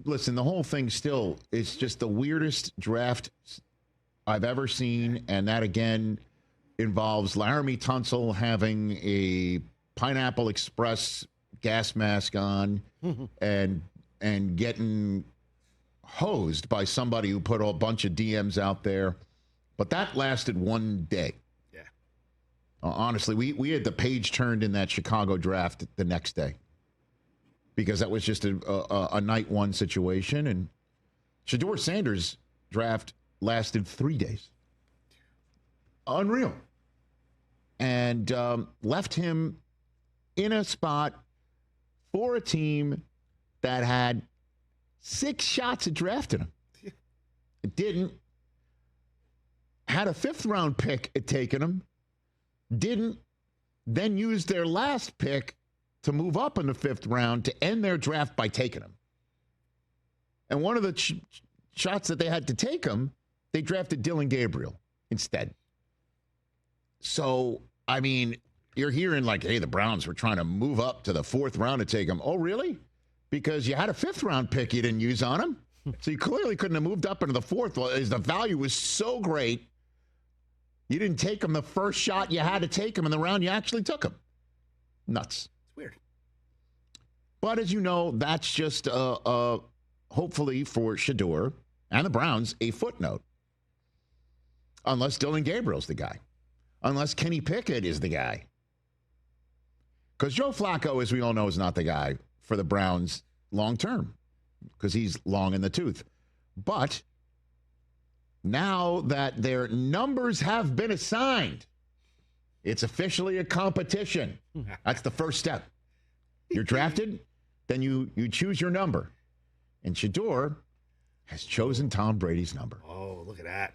listen, the whole thing still is just the weirdest draft I've ever seen. And that, again, involves Laramie Tunsil having a Pineapple Express gas mask on and getting hosed by somebody who put a bunch of DMs out there. But that lasted one day. Yeah. Honestly, we had the page turned in that Chicago draft the next day because that was just a night one situation. And Shedeur Sanders' draft lasted 3 days. Unreal. And left him in a spot for a team that had 6 shots at drafting him. It didn't. Had a 5th round pick at taking him. Didn't. Then used their last pick to move up in the 5th round to end their draft by taking him. And one of the shots that they had to take him, they drafted Dylan Gabriel instead. So, I mean, you're hearing like, hey, the Browns were trying to move up to the 4th round to take him. Oh, really? Because you had a 5th round pick you didn't use on him. So you clearly couldn't have moved up into the 4th. Well, the value was so great, you didn't take him the first shot you had to take him in the round you actually took him. Nuts. It's weird. But as you know, that's just hopefully for Shedeur and the Browns a footnote. Unless Dylan Gabriel's the guy. Unless Kenny Pickett is the guy. Because Joe Flacco, as we all know, is not the guy for the Browns long term. Because he's long in the tooth. But now that their numbers have been assigned, it's officially a competition. That's the first step. You're drafted, then you choose your number. And Shedeur has chosen Tom Brady's number. Oh, look at that.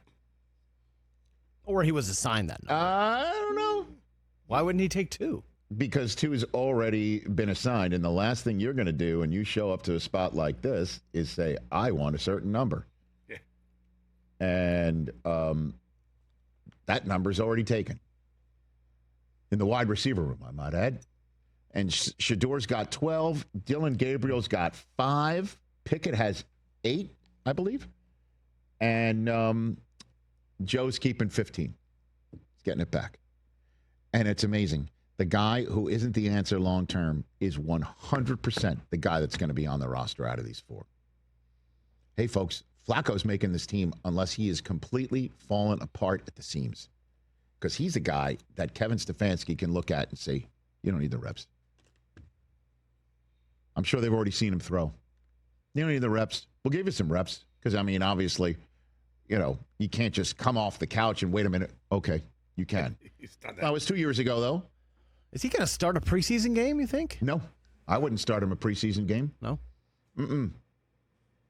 Or he was assigned that number. I don't know. Why wouldn't he take 2? Because 2 has already been assigned. And the last thing you're going to do when you show up to a spot like this is say, I want a certain number. Yeah. And that number's already taken. In the wide receiver room, I might add. And Shedeur's got 12. Dylan Gabriel's got 5. Pickett has 8, I believe. And Joe's keeping 15. He's getting it back. And it's amazing. The guy who isn't the answer long term is 100% the guy that's going to be on the roster out of these 4. Hey, folks, Flacco's making this team unless he is completely fallen apart at the seams. Because he's a guy that Kevin Stefanski can look at and say, you don't need the reps. I'm sure they've already seen him throw. You don't need the reps. We'll give you some reps. Because, I mean, obviously, you know, you can't just come off the couch and wait a minute. Okay, you can. That was 2 years ago, though. Is he going to start a preseason game, you think? No. I wouldn't start him a preseason game. No? Mm-mm.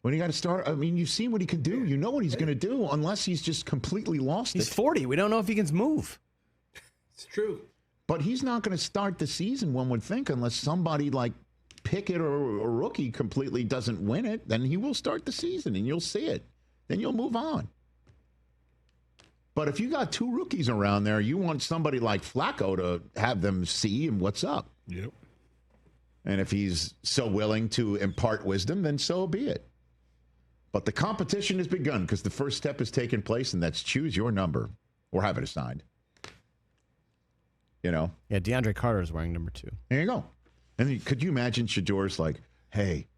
When you got to start, I mean, you've seen what he can do. You know what he's going to do unless he's just completely lost He's it. 40. We don't know if he can move. It's true. But he's not going to start the season, one would think, unless somebody like Pickett or a rookie completely doesn't win it. Then he will start the season, and you'll see it. Then you'll move on. But if you got 2 rookies around there, you want somebody like Flacco to have them see and what's up. Yep. And if he's so willing to impart wisdom, then so be it. But the competition has begun because the first step has taken place, and that's choose your number or have it assigned. You know? Yeah, DeAndre Carter is wearing number 2. There you go. And then, could you imagine Shedeur's like, hey,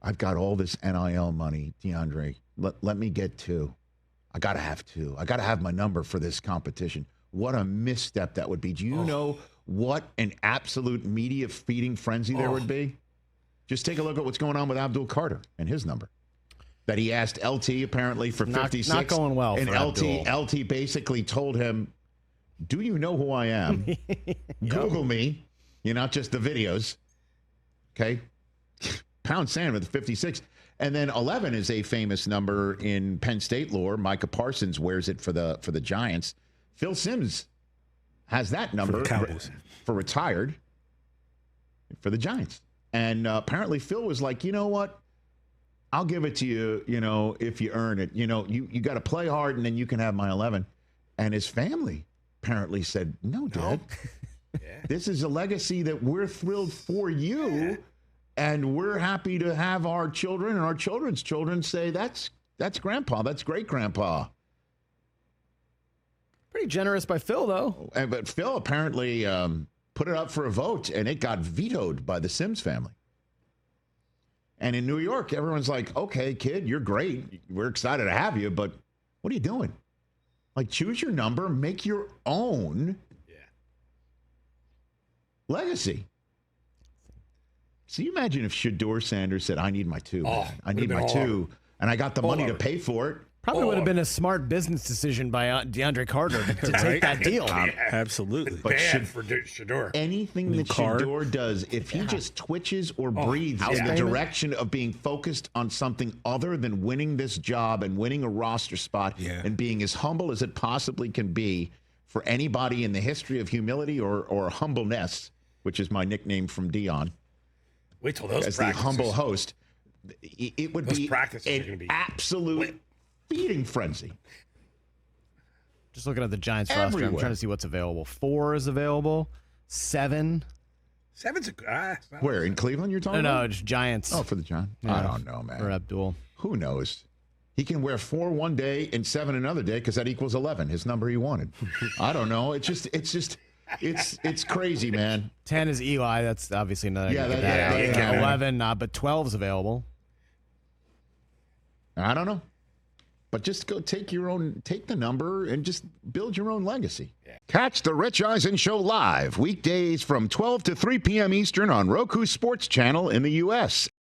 I've got all this NIL money, DeAndre. Let me get 2. I got to have 2. I got to have my number for this competition. What a misstep that would be. Do you know what an absolute media feeding frenzy there would be? Just take a look at what's going on with Abdul Carter and his number. That he asked LT apparently for 56. Not going well and for LT basically told him, do you know who I am? Google me. You're not just the videos. Okay? Pound sand with 56. And then 11 is a famous number in Penn State lore. Micah Parsons wears it for the Giants. Phil Simms has that number for retired for the Giants. And apparently Phil was like, you know what? I'll give it to you, you know, if you earn it. You know, you got to play hard and then you can have my 11. And his family apparently said, no, Dad. Yeah. This is a legacy that we're thrilled for you. And we're happy to have our children and our children's children say, that's grandpa, that's great-grandpa. Pretty generous by Phil, though. But Phil apparently put it up for a vote, and it got vetoed by the Sims family. And in New York, everyone's like, okay, kid, you're great. We're excited to have you, but what are you doing? Like, choose your number, make your own legacy. So you imagine if Shedeur Sanders said, I need my two. I need my two. And I got the money to pay for it. Probably would have been a smart business decision by DeAndre Carter to take that deal. Absolutely. But bad for Shedeur. Anything that Shedeur does, if he just twitches or breathes in the direction of being focused on something other than winning this job and winning a roster spot and being as humble as it possibly can be for anybody in the history of humility or humbleness, which is my nickname from Dion. Wait till those as practices. the humble host, it would Those be practices are gonna an be absolute feeding frenzy. Just looking at the Giants roster, I'm Everywhere. trying to see what's available. 4 is available. 7. 7's Where, in Cleveland you're talking No, about? just Giants. Oh, for the Giants? Yeah. I don't know, man. For Abdul. Who knows? He can wear 4 one day and 7 another day because that equals 11, his number he wanted. I don't know. It's crazy, man. 10 is Eli. That's obviously not. Yeah, that that out. ain't counting. 11, but 12's available. I don't know. But just go take the number and just build your own legacy. Yeah. Catch the Rich Eisen Show live weekdays from 12 to 3 p.m. Eastern on Roku Sports Channel in the U.S.